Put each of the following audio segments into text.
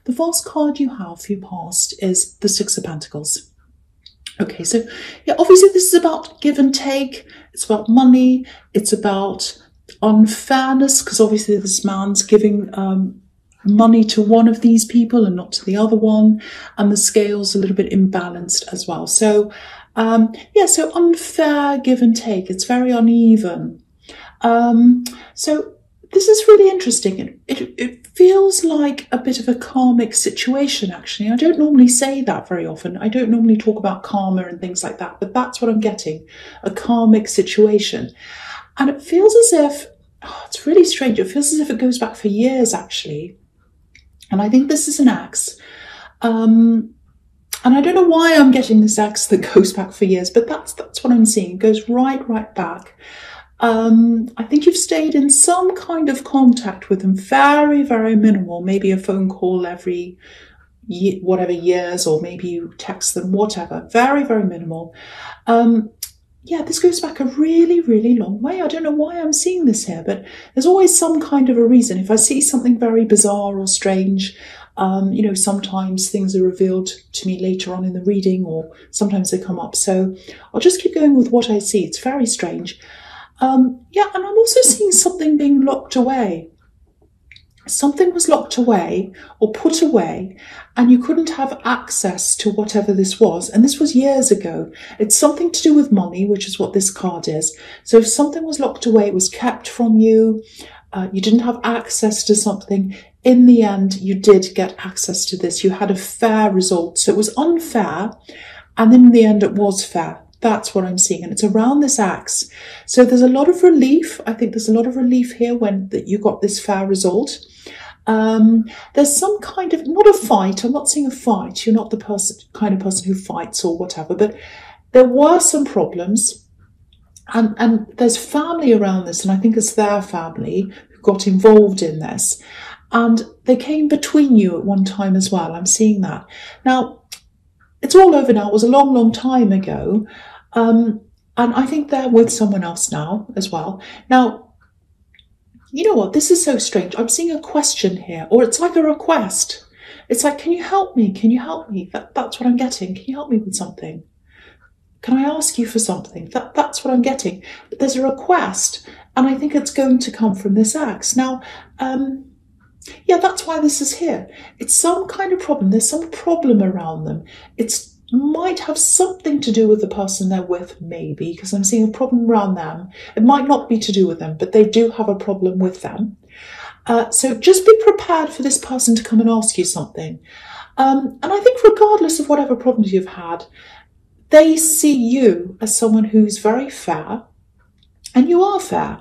the first card you have for your past is the Six of Pentacles. Okay, so yeah, obviously this is about give and take. It's about money. It's about unfairness, because obviously this man's giving money to one of these people and not to the other one, and the scale's a little bit imbalanced as well. So yeah, so unfair give and take. It's very uneven. So this is really interesting. It feels like a bit of a karmic situation, actually. I don't normally say that very often. I don't normally talk about karma and things like that, but that's what I'm getting, a karmic situation. And it feels as if, it's really strange, it feels as if it goes back for years, actually. And I think this is an axe. And I don't know why I'm getting this axe that goes back for years, but that's what I'm seeing. It goes right back. I think you've stayed in some kind of contact with them, very, very minimal, maybe a phone call every whatever years, or maybe you text them, whatever, very, very minimal. Yeah, this goes back a really, really long way. I don't know why I'm seeing this here, but there's always some kind of a reason. If I see something very bizarre or strange, you know, sometimes things are revealed to me later on in the reading, or sometimes they come up. So I'll just keep going with what I see. It's very strange. Yeah, and I'm also seeing something being locked away. Something was locked away or put away, and you couldn't have access to whatever this was. And this was years ago. It's something to do with money, which is what this card is. So if something was locked away, it was kept from you, you didn't have access to something. In the end, you did get access to this. You had a fair result. So it was unfair, and in the end, it was fair. That's what I'm seeing. And it's around this axe. So there's a lot of relief. I think there's a lot of relief here when that you got this fair result. There's some kind of, not a fight. I'm not saying a fight. You're not the kind of person who fights or whatever, but there were some problems. And there's family around this. And I think it's their family who got involved in this. And they came between you at one time as well. I'm seeing that. Now, it's all over now. It was a long, long time ago. And I think they're with someone else now as well. Now, you know what? This is so strange. I'm seeing a question here, or it's like a request. It's like, can you help me? Can you help me? That's what I'm getting. Can you help me with something? Can I ask you for something? That's what I'm getting. But there's a request, and I think it's going to come from this axe. Now, yeah, that's why this is here. It's some kind of problem. There's some problem around them. It might have something to do with the person they're with, maybe, because I'm seeing a problem around them. It might not be to do with them, but they do have a problem with them. So just be prepared for this person to come and ask you something. And I think regardless of whatever problems you've had, they see you as someone who's very fair, and you are fair.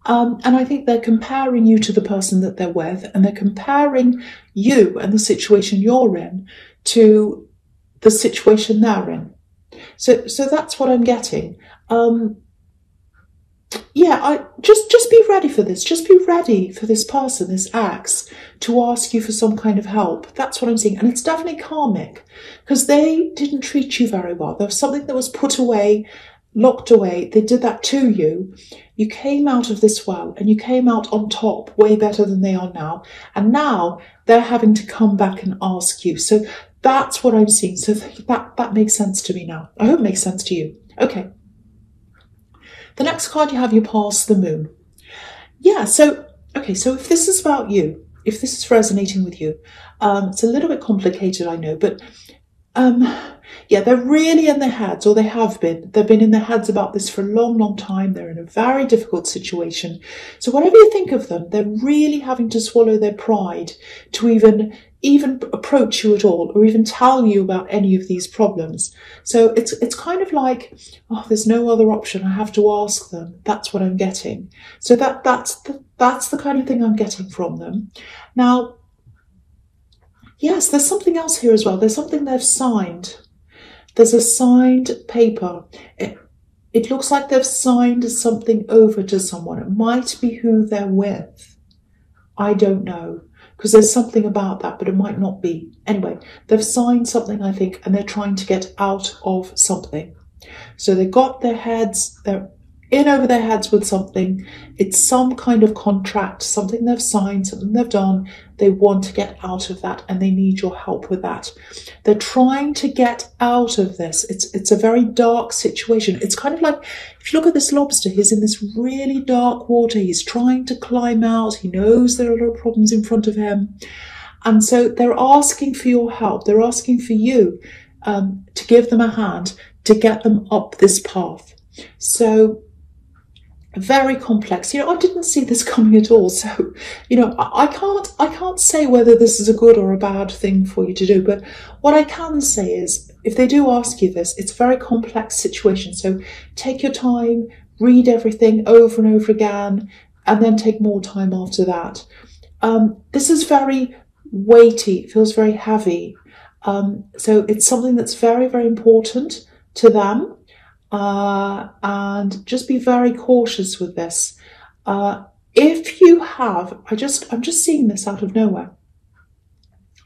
And I think they're comparing you to the person that they're with, and they're comparing you and the situation you're in to the situation they're in. So that's what I'm getting. Yeah, just be ready for this. Just be ready for this person, this axe, to ask you for some kind of help. That's what I'm seeing. And it's definitely karmic, because they didn't treat you very well. There was something that was put away, locked away. They did that to you. You came out of this well, and you came out on top, way better than they are now. And now they're having to come back and ask you. So that's what I'm seeing. So that makes sense to me now. I hope it makes sense to you. Okay. The next card you have, you pass the moon. Yeah, so, okay, so if this is about you, if this is resonating with you, it's a little bit complicated, I know, but yeah, they're really in their heads, or they have been. They've been in their heads about this for a long, long time. They're in a very difficult situation. So whatever you think of them, they're really having to swallow their pride to even approach you at all, or even tell you about any of these problems. So it's kind of like, oh, there's no other option. I have to ask them. That's what I'm getting. So that's the kind of thing I'm getting from them. Now, yes, there's something else here as well. There's something they've signed. There's a signed paper. It looks like they've signed something over to someone. It might be who they're with. I don't know, because there's something about that, but it might not be. Anyway, they've signed something, I think, and they're trying to get out of something. So they got their heads, in over their heads with something. It's some kind of contract, something they've signed, something they've done. They want to get out of that and they need your help with that. They're trying to get out of this. It's a very dark situation. It's kind of like, if you look at this lobster, he's in this really dark water. He's trying to climb out. He knows there are a lot of problems in front of him. And so they're asking for your help. They're asking for you to give them a hand to get them up this path. So very complex. I didn't see this coming at all. So, I can't say whether this is a good or a bad thing for you to do. But what I can say is, if they do ask you this, it's a very complex situation. So take your time, read everything over and over again, and then take more time after that. This is very weighty. It feels very heavy. So it's something that's very, very important to them. And just be very cautious with this. If you have, I'm just seeing this out of nowhere.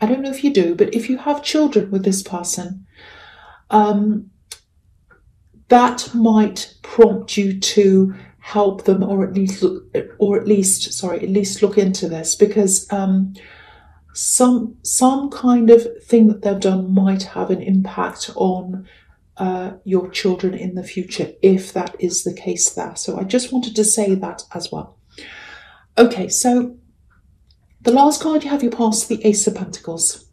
I don't know if you do, but if you have children with this person, that might prompt you to help them, or at least look into this, because some kind of thing that they've done might have an impact on your children in the future, if that is the case there. So I just wanted to say that as well. Okay, so the last card you have, you pass the Ace of Pentacles.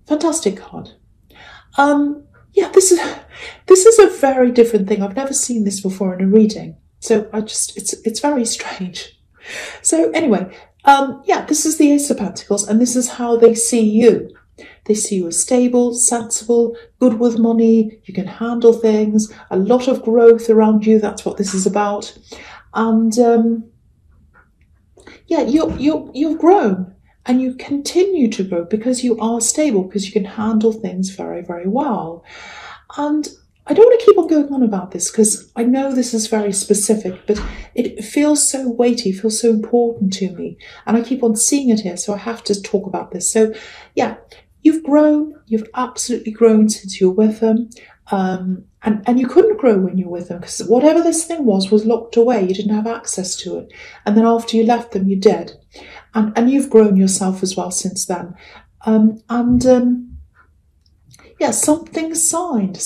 Fantastic card. Yeah, this is a very different thing. I've never seen this before in a reading. So it's very strange. So anyway, yeah, this is the Ace of Pentacles, and this is how they see you. They see you as stable, sensible, good with money. You can handle things, a lot of growth around you. That's what this is about. And yeah, you've grown, and you continue to grow because you are stable, because you can handle things very, very well. And I don't want to keep on going on about this, because I know this is very specific, but it feels so weighty, feels so important to me. And I keep on seeing it here, so I have to talk about this. So yeah, you've grown, you've absolutely grown since you were with them. And you couldn't grow when you were with them, because whatever this thing was locked away. You didn't have access to it. And then after you left them, you did. And you've grown yourself as well since then. Yeah, something's signed,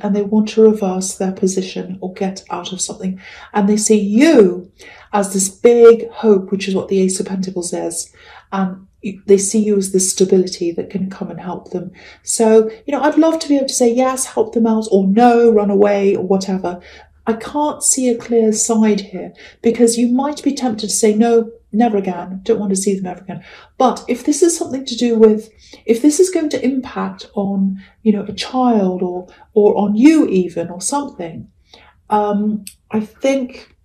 and they want to reverse their position or get out of something. And they see you as this big hope, which is what the Ace of Pentacles is. And they see you as this stability that can come and help them. So, I'd love to be able to say, yes, help them out, or no, run away, or whatever. I can't see a clear side here, because you might be tempted to say, no, never again, don't want to see them ever again. But if this is something to do with, if this is going to impact on, a child or on you even, or something, I think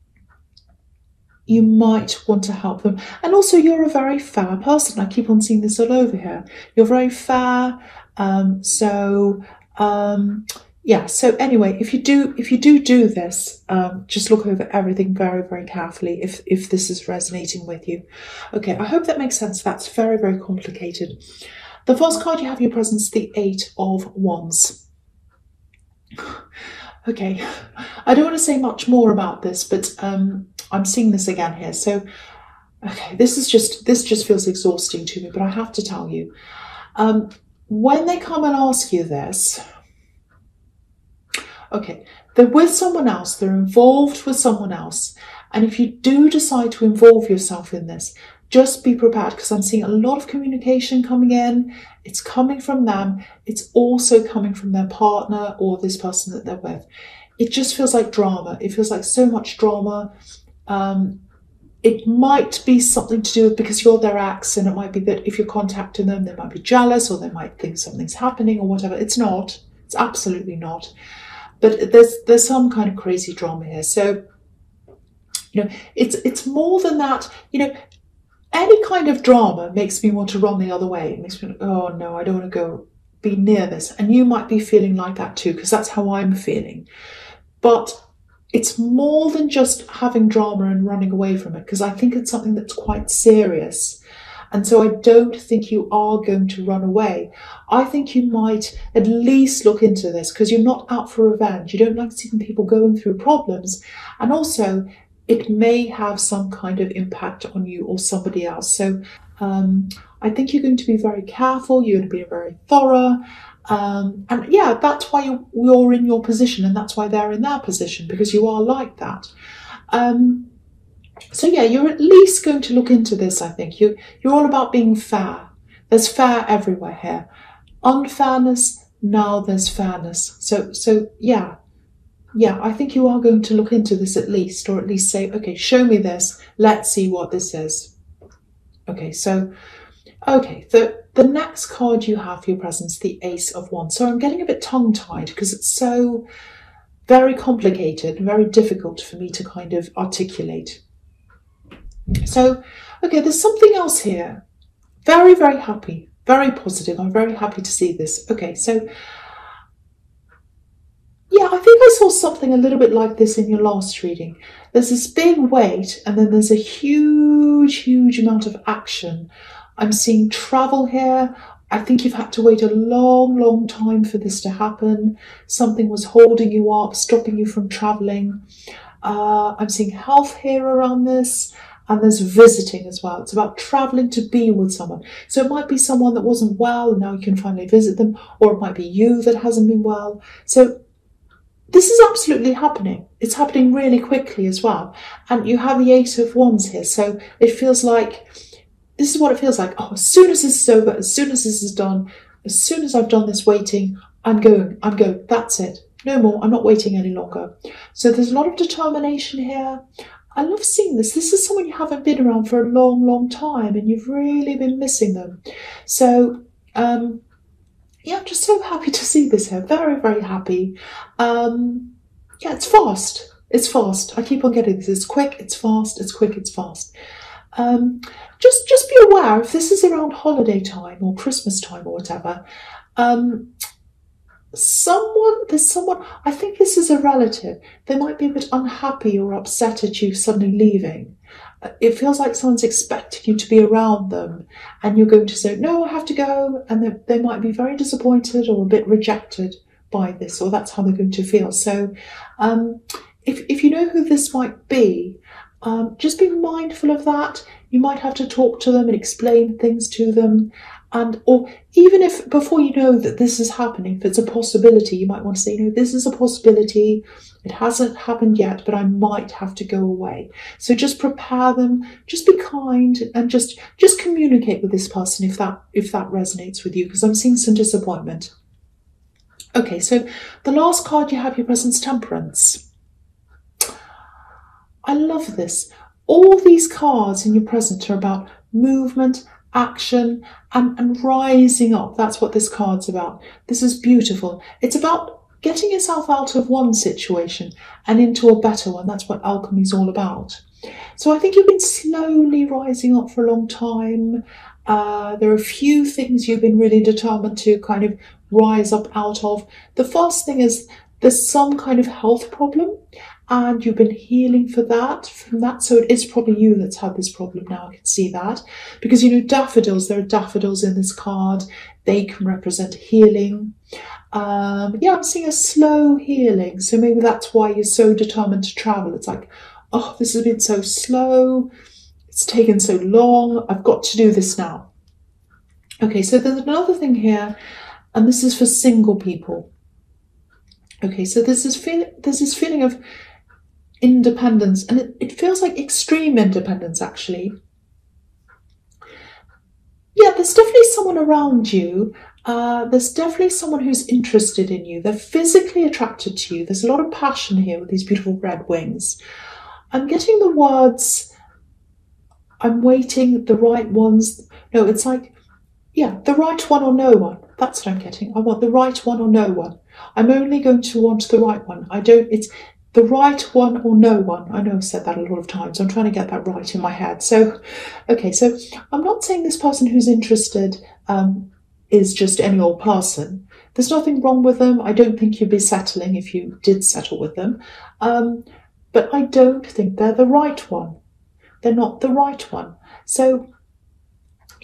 you might want to help them. And also, you're a very fair person. I keep on seeing this all over here. You're very fair. Yeah, so anyway, if you do this, just look over everything very, very carefully if this is resonating with you. Okay, I hope that makes sense. That's very, very complicated. The first card you have in your presence, the Eight of Wands. Okay, I don't want to say much more about this, but I'm seeing this again here. So, okay, this just feels exhausting to me, but I have to tell you, when they come and ask you this, okay, they're with someone else, they're involved with someone else. And if you do decide to involve yourself in this, just be prepared, because I'm seeing a lot of communication coming in. It's coming from them. It's also coming from their partner or this person that they're with. It just feels like drama. It feels like so much drama. It might be something to do with, because you're their ex, and it might be that if you're contacting them, they might be jealous, or they might think something's happening or whatever. It's not. It's absolutely not. But there's some kind of crazy drama here. So, it's more than that. Any kind of drama makes me want to run the other way. It makes me, oh no, I don't want to go be near this. And you might be feeling like that too, because that's how I'm feeling. But it's more than just having drama and running away from it, because I think it's something that's quite serious. And so I don't think you are going to run away. I think you might at least look into this because you're not out for revenge. You don't like seeing people going through problems. And also, it may have some kind of impact on you or somebody else. So I think you're going to be very careful. You're going to be very thorough. And yeah, that's why you're in your position, and that's why they're in their position, because you are like that. So yeah, you're at least going to look into this, I think. You're all about being fair. There's fair everywhere here. Unfairness, now there's fairness. So yeah, I think you are going to look into this at least, or at least say, okay, show me this. Let's see what this is. Okay, the next card you have for your presence, the Ace of Wands. So I'm getting a bit tongue-tied because it's so very complicated, very difficult for me to kind of articulate. So, okay, there's something else here. Very, very happy, very positive. I'm very happy to see this. Okay, so yeah, I think I saw something a little bit like this in your last reading. There's this big weight, and then there's a huge, huge amount of action. I'm seeing travel here. I think you've had to wait a long, long time for this to happen. Something was holding you up, stopping you from traveling. I'm seeing health here around this. And there's visiting as well. It's about traveling to be with someone. So it might be someone that wasn't well and now you can finally visit them, or it might be you that hasn't been well. So this is absolutely happening. It's happening really quickly as well. And you have the Eight of Wands here. So it feels like, this is what it feels like. Oh, as soon as this is over, as soon as this is done, as soon as I've done this waiting, I'm going. That's it. No more. I'm not waiting any longer. So there's a lot of determination here. I love seeing this. This is someone you haven't been around for a long, long time, and you've really been missing them. So, yeah, I'm just so happy to see this here. Very, very happy. Yeah, it's fast. It's fast. I keep on getting this. It's quick, it's fast, it's quick, it's fast. Just be aware, if this is around holiday time or Christmas time or whatever, there's someone, I think this is a relative. They might be a bit unhappy or upset at you suddenly leaving. It feels like someone's expecting you to be around them, and you're going to say, no, I have to go. And they might be very disappointed or a bit rejected by this, or that's how they're going to feel. So if you know who this might be, just be mindful of that. You might have to talk to them and explain things to them. Or even if before you know that this is happening, if it's a possibility, you might want to say, this is a possibility. It hasn't happened yet, but I might have to go away. So just prepare them, just be kind, and just communicate with this person if that resonates with you, because I'm seeing some disappointment. Okay, so the last card you have, your presence, Temperance. I love this. All these cards in your present are about movement, action, and rising up. That's what this card's about. This is beautiful. It's about getting yourself out of one situation and into a better one. That's what alchemy is all about. So I think you've been slowly rising up for a long time. There are a few things you've been really determined to kind of rise up out of. The first thing is there's some kind of health problem, and you've been healing from that. So it is probably you that's had this problem now. I can see that. Because, daffodils, there are daffodils in this card. They can represent healing. Yeah, I'm seeing a slow healing. So maybe that's why you're so determined to travel. It's like, oh, this has been so slow. It's taken so long. I've got to do this now. Okay, so there's another thing here, and this is for single people. Okay, so there's this feeling of independence, and it feels like extreme independence, actually. Yeah, there's definitely someone around you. There's definitely someone who's interested in you. They're physically attracted to you. There's a lot of passion here with these beautiful red wings. I'm getting the words, I'm waiting, the right ones. No, it's like, yeah, the right one or no one. That's what I'm getting. I want the right one or no one. I'm only going to want the right one. It's the right one or no one. I know I've said that a lot of times. I'm trying to get that right in my head. So, okay, so I'm not saying this person who's interested is just any old person. There's nothing wrong with them. I don't think you'd be settling if you did settle with them. But I don't think they're the right one. They're not the right one. So,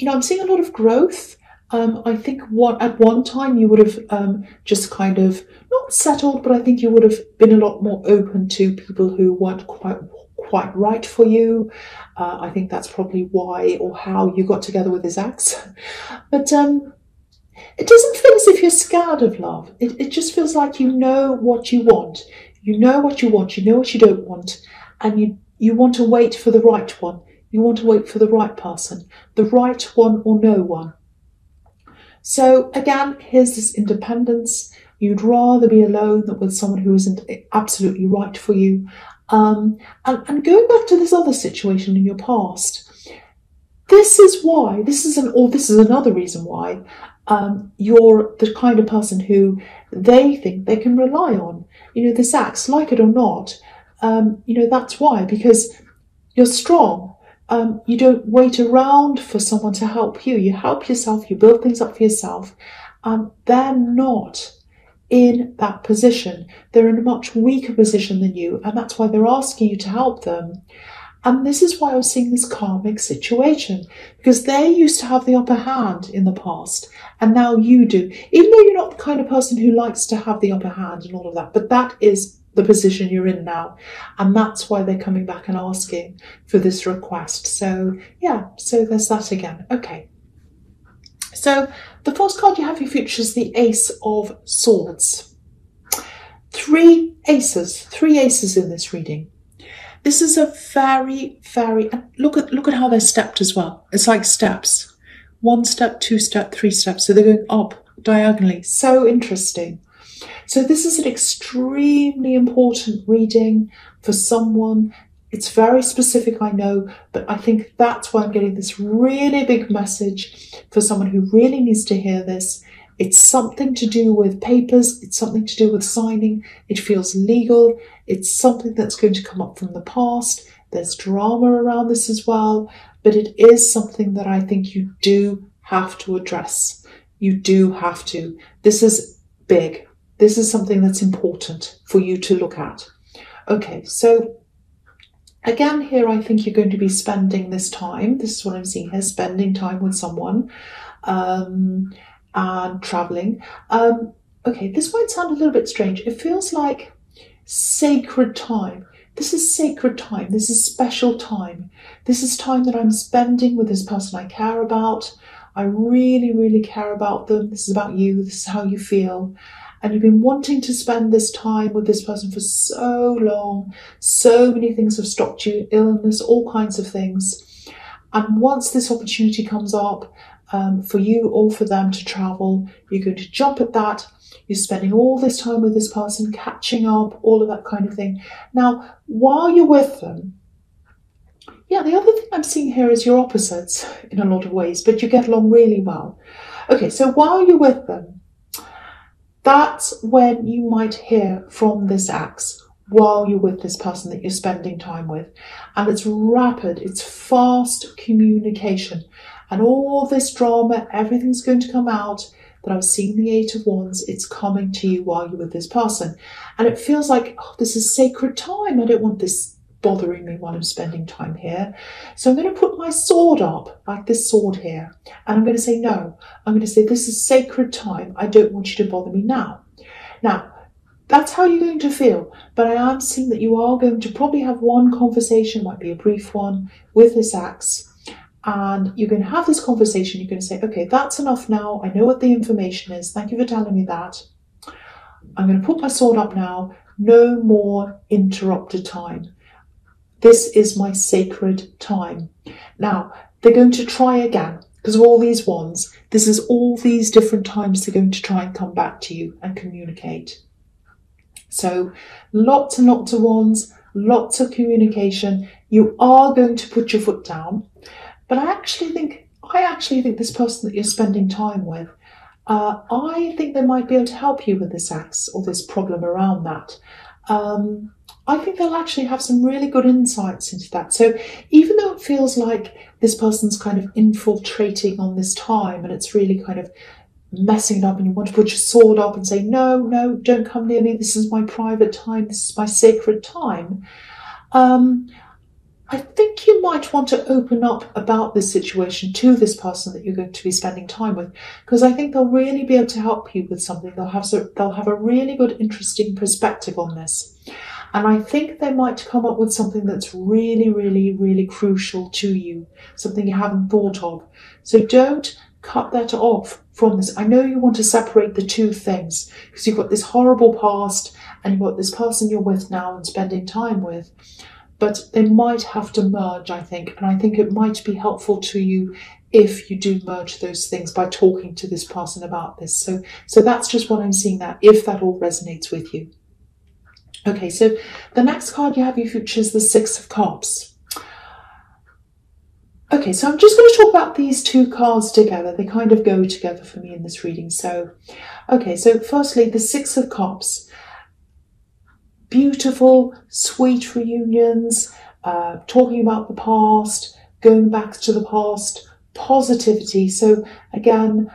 I'm seeing a lot of growth. I think at one time you would have just kind of not settled, but I think you would have been a lot more open to people who weren't quite right for you. I think that's probably why or how you got together with his ex. But it doesn't feel as if you're scared of love. It just feels like you know what you want. You know what you want. You know what you don't want, and you want to wait for the right one. You want to wait for the right person, the right one or no one. So again, here's this independence. You'd rather be alone than with someone who isn't absolutely right for you. And going back to this other situation in your past, this is another reason why you're the kind of person who they think they can rely on. This acts, like it or not, that's why, because you're strong. You don't wait around for someone to help you. You help yourself, you build things up for yourself. They're not in that position. They're in a much weaker position than you, and that's why they're asking you to help them. And this is why I was seeing this karmic situation, because they used to have the upper hand in the past, and now you do. Even though you're not the kind of person who likes to have the upper hand and all of that, but that is the position you're in now, and that's why they're coming back and asking for this request. So yeah, so there's that again. Okay, so the first card you have for your future is the Ace of Swords. Three aces in this reading. This is a very look at how they're stepped as well. It's like steps. 1 step, 2 step, 3 steps. So they're going up diagonally. So interesting. So this is an extremely important reading for someone. It's very specific, I know, but I think that's why I'm getting this really big message for someone who really needs to hear this. It's something to do with papers. It's something to do with signing. It feels legal. It's something that's going to come up from the past. There's drama around this as well, but it is something that I think you do have to address. You do have to. This is big. This is something that's important for you to look at. Okay, so again here I think you're going to be spending this time. This is what I'm seeing here, spending time with someone and traveling. Okay, this might sound a little bit strange. It feels like sacred time. This is sacred time. This is special time. This is time that I'm spending with this person I care about. I really care about them. This is about you. This is how you feel. And you've been wanting to spend this time with this person for so long. So many things have stopped you, illness, all kinds of things. And once this opportunity comes up for you or for them to travel, you're going to jump at that. You're spending all this time with this person, catching up, all of that kind of thing. Now, while you're with them, yeah, the other thing I'm seeing here is you're opposites in a lot of ways, but you get along really well. Okay, so while you're with them, that's when you might hear from this axe while you're with this person that you're spending time with. And it's rapid, it's fast communication. And all this drama, everything's going to come out. That I was seeing the 8 of Wands, it's coming to you while you're with this person. And it feels like, oh, this is sacred time. I don't want this bothering me while I'm spending time here. So I'm going to put my sword up, like this sword here. And I'm going to say, no. I'm going to say, this is sacred time. I don't want you to bother me now. Now, that's how you're going to feel. But I am seeing that you are going to probably have one conversation, might be a brief one, with this axe. And you're going to have this conversation. You're going to say, okay, that's enough now. I know what the information is. Thank you for telling me that. I'm going to put my sword up now. No more interrupted time. This is my sacred time. Now, they're going to try again because of all these wands. This is all these different times they're going to try and come back to you and communicate. So lots and lots of wands, lots of communication. You are going to put your foot down. But I actually think this person that you're spending time with, I think they might be able to help you with this axe or this problem around that. I think they'll actually have some really good insights into that. So even though it feels like this person's kind of infiltrating on this time and it's really kind of messing it up and you want to put your sword up and say, no, don't come near me. This is my private time. This is my sacred time. I think you might want to open up about this situation to this person that you're going to be spending time with, because I think they'll really be able to help you with something. They'll have a really good, interesting perspective on this. And I think they might come up with something that's really, really, really crucial to you, something you haven't thought of. So don't cut that off from this. I know you want to separate the two things because you've got this horrible past and you've got this person you're with now and spending time with. But they might have to merge, I think. And I think it might be helpful to you if you do merge those things by talking to this person about this. So that's just what I'm seeing there, if that all resonates with you. Okay, so the next card you have you features the Six of Cups. Okay, so I'm just going to talk about these two cards together. They kind of go together for me in this reading. So firstly, the Six of Cups. Beautiful, sweet reunions, talking about the past, going back to the past, positivity. So again,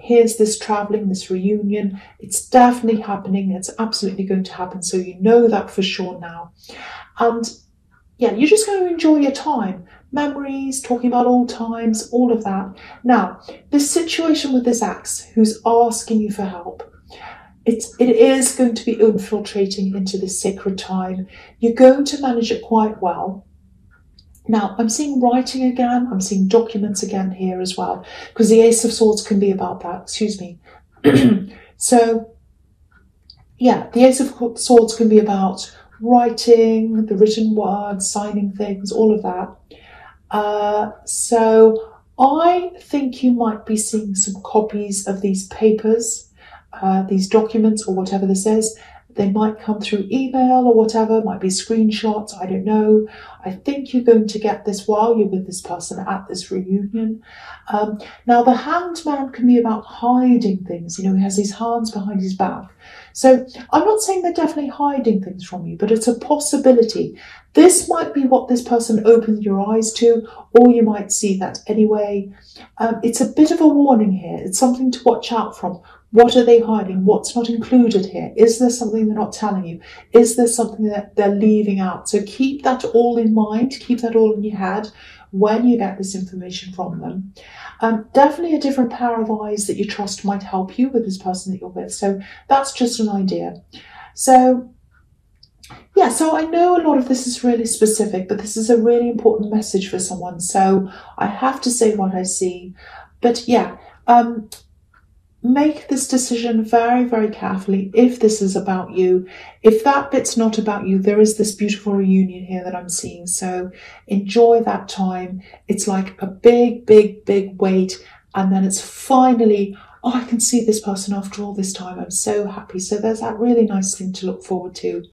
here's this traveling, this reunion. It's definitely happening. It's absolutely going to happen. So you know that for sure now. And yeah, you're just going to enjoy your time. Memories, talking about old times, all of that. Now, this situation with this ex who's asking you for help, it is going to be infiltrating into this sacred time. You're going to manage it quite well. Now, I'm seeing writing again. I'm seeing documents again here as well, because the Ace of Swords can be about that. Excuse me. So, yeah, the Ace of Swords can be about writing, the written word, signing things, all of that. So I think you might be seeing some copies of these papers, these documents or whatever this is. They might come through email or whatever, might be screenshots, I don't know. I think you're going to get this while you're with this person at this reunion. Now, the Hanged Man can be about hiding things. You know, he has his hands behind his back. So I'm not saying they're definitely hiding things from you, but it's a possibility. This might be what this person opened your eyes to, or you might see that anyway. It's a bit of a warning here. It's something to watch out from. What are they hiding? What's not included here? Is there something they're not telling you? Is there something that they're leaving out? So keep that all in mind. Keep that all in your head when you get this information from them. Definitely a different pair of eyes that you trust might help you with this person that you're with. So that's just an idea. So yeah, so I know a lot of this is really specific, but this is a really important message for someone. So I have to say what I see. But yeah, make this decision very, very carefully if this is about you. If that bit's not about you, there is this beautiful reunion here that I'm seeing. So enjoy that time. It's like a big, big, big wait. And then it's finally, oh, I can see this person after all this time. I'm so happy. So there's that really nice thing to look forward to.